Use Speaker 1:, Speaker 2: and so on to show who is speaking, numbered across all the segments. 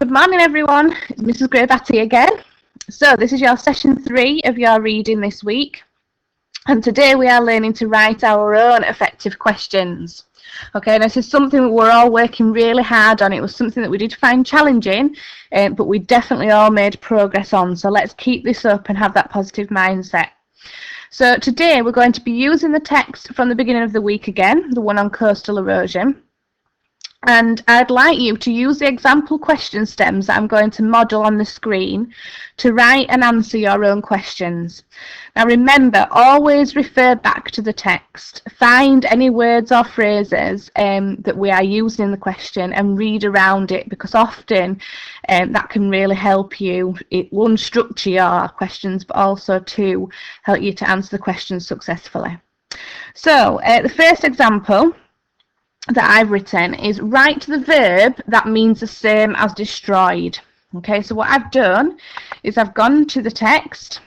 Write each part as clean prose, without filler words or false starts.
Speaker 1: Good morning, everyone. It's Mrs. Graybatty again. So this is your session 3 of your reading this week. And today we are learning to write our own effective questions. Okay, and this is something that we're all working really hard on. It was something that we did find challenging, but we definitely all made progress on. So let's keep this up and have that positive mindset. So today we're going to be using the text from the beginning of the week again, the one on coastal erosion. And I'd like you to use the example question stems that I'm going to model on the screen to write and answer your own questions. Now remember, always refer back to the text. Find any words or phrases that we are using in the question and read around it, because often that can really help you. It will structure your questions, but also to help you to answer the questions successfully. So the first example that I've written is write the verb that means the same as destroyed. Okay, so what I've done is I've gone to the text.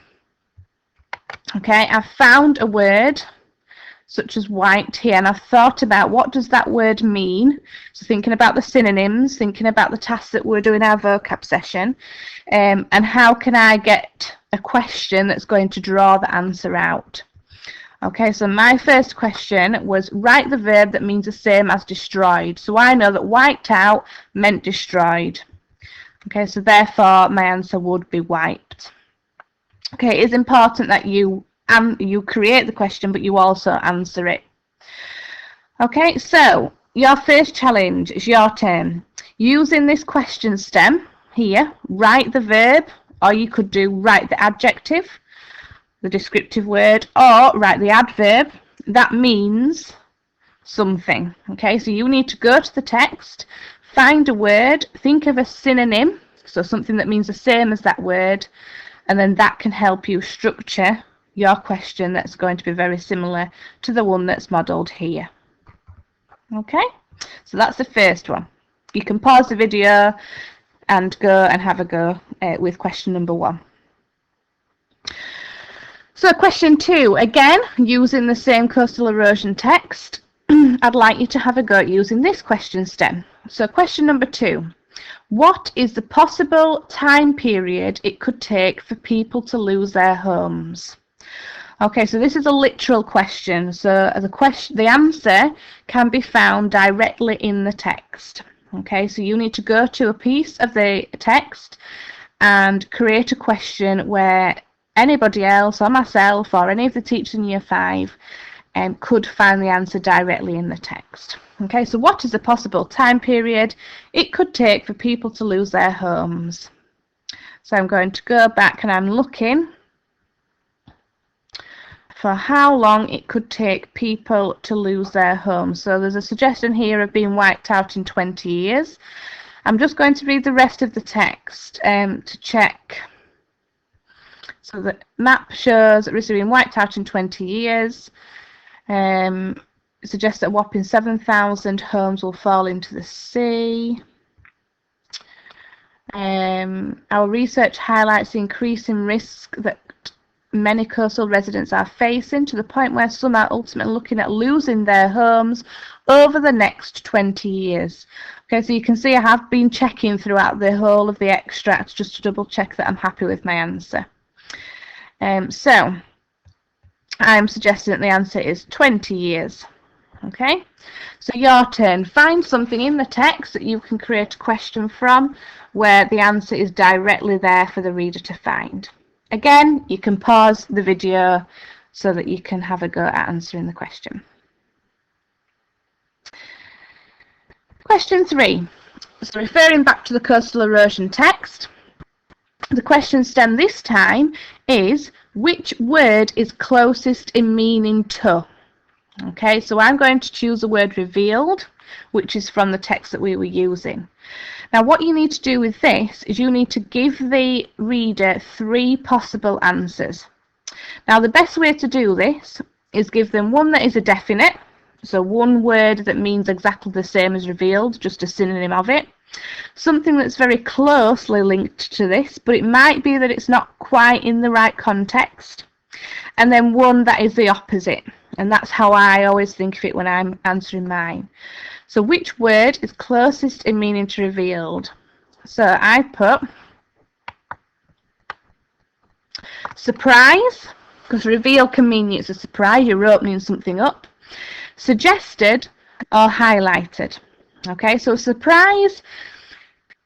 Speaker 1: Okay, I've found a word such as white here, and I've thought about what does that word mean. So thinking about the synonyms, thinking about the task that we're doing our vocab session, and how can I get a question that's going to draw the answer out. Okay, so my first question was write the verb that means the same as destroyed. So I know that wiped out meant destroyed. Okay, so therefore my answer would be wiped. Okay, it is important that you create the question, but you also answer it. Okay, so your first challenge is your turn. Using this question stem here, write the verb, or you could do write the adjective, the descriptive word, or write the adverb that means something. Okay, so you need to go to the text, find a word, think of a synonym, so something that means the same as that word, and then that can help you structure your question that's going to be very similar to the one that's modelled here. Okay, so that's the first one. You can pause the video and go and have a go with question number 1. So question 2, again, using the same coastal erosion text, I'd like you to have a go at using this question stem. So question number 2, what is the possible time period it could take for people to lose their homes? Okay, so this is a literal question, so the answer can be found directly in the text. Okay, so you need to go to a piece of the text and create a question where anybody else or myself or any of the teachers in year 5 could find the answer directly in the text. Okay, so what is the possible time period it could take for people to lose their homes? So I'm going to go back and I'm looking for how long it could take people to lose their homes. So there's a suggestion here of being wiped out in 20 years. I'm just going to read the rest of the text to check. So the map shows that risk of being wiped out in 20 years. It suggests that a whopping 7,000 homes will fall into the sea. Our research highlights the increasing risk that many coastal residents are facing, to the point where some are ultimately looking at losing their homes over the next 20 years. Okay, so you can see I have been checking throughout the whole of the extract just to double check that I'm happy with my answer. So I'm suggesting that the answer is 20 years. Okay, so your turn. Find something in the text that you can create a question from where the answer is directly there for the reader to find. Again, you can pause the video so that you can have a go at answering the question. Question 3. So referring back to the coastal erosion text, the question stem this time is which word is closest in meaning to? Okay, so I'm going to choose the word revealed, which is from the text that we were using. Now what you need to do with this is you need to give the reader 3 possible answers. Now the best way to do this is give them one that is a definite, so one word that means exactly the same as revealed, just a synonym of it. Something that's very closely linked to this, but it might be that it's not quite in the right context. And then one that is the opposite. And that's how I always think of it when I'm answering mine. So which word is closest in meaning to revealed? So I put surprise, because reveal can mean it's a surprise, you're opening something up. Suggested or highlighted. Okay, so surprise,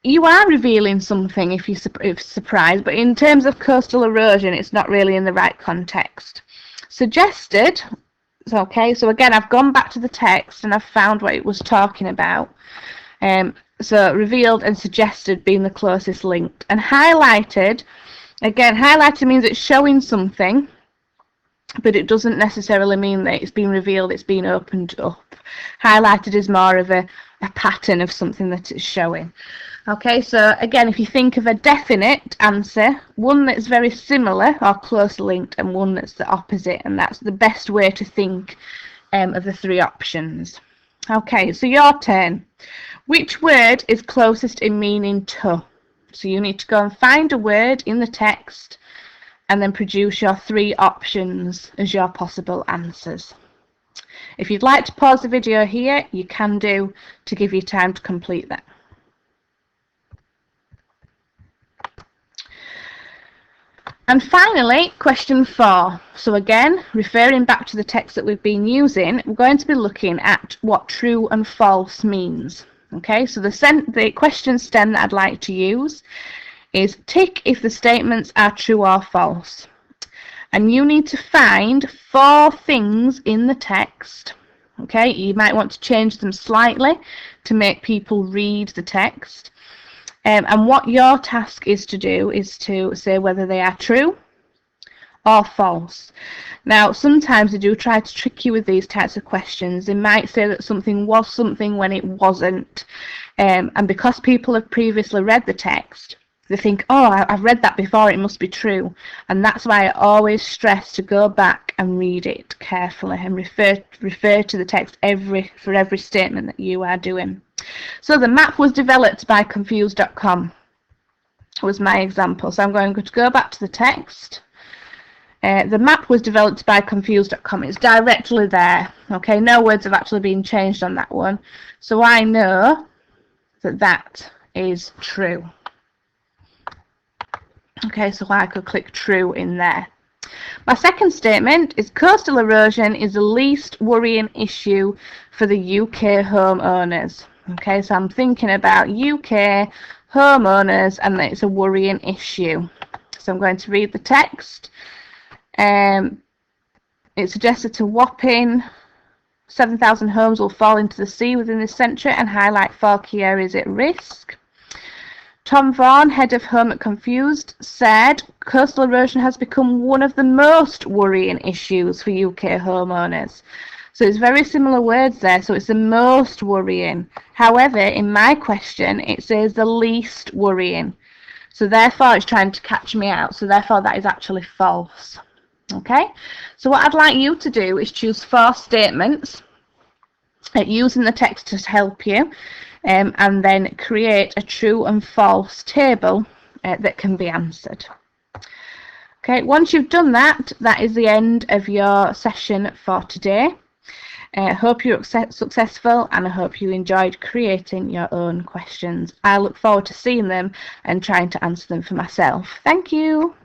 Speaker 1: you are revealing something if surprised, but in terms of coastal erosion, it's not really in the right context. Suggested, okay, so again, I've gone back to the text and I've found what it was talking about. So revealed and suggested being the closest linked. And highlighted, again, highlighted means it's showing something, but it doesn't necessarily mean that it's been revealed, it's been opened up. Highlighted is more of a pattern of something that it's showing. Okay, so again, if you think of a definite answer, one that's very similar or close linked and one that's the opposite, and that's the best way to think of the three options. Okay, so your turn. Which word is closest in meaning to? So you need to go and find a word in the text and then produce your three options as your possible answers. If you'd like to pause the video here, you can do to give you time to complete that. And finally, question 4. So again, referring back to the text that we've been using, we're going to be looking at what true and false means. Okay, so the question stem that I'd like to use is tick if the statements are true or false. And you need to find 4 things in the text. Okay, you might want to change them slightly to make people read the text. And what your task is to do is to say whether they are true or false. Now, sometimes they do try to trick you with these types of questions. They might say that something was something when it wasn't. And because people have previously read the text, they think, oh, I've read that before, it must be true. And that's why I always stress to go back and read it carefully and refer to the text for every statement that you are doing. So the map was developed by confused.com was my example. So I'm going to go back to the text. The map was developed by confused.com. It's directly there. Okay, no words have actually been changed on that one. So I know that that is true. Okay, so I could click true in there. My second statement is coastal erosion is the least worrying issue for the UK homeowners. Okay, so I'm thinking about UK homeowners and that it's a worrying issue. So I'm going to read the text. It suggested a whopping 7,000 homes will fall into the sea within this century and highlight 4 key areas at risk. Tom Vaughan, head of Home at Confused, said coastal erosion has become one of the most worrying issues for UK homeowners. So it's very similar words there, so it's the most worrying. However, in my question, it says the least worrying. So therefore, it's trying to catch me out. So therefore, that is actually false. Okay, so what I'd like you to do is choose 4 statements using the text to help you. And then create a true and false table that can be answered. Okay, once you've done that, that is the end of your session for today. I hope you're successful and I hope you enjoyed creating your own questions. I look forward to seeing them and trying to answer them for myself. Thank you.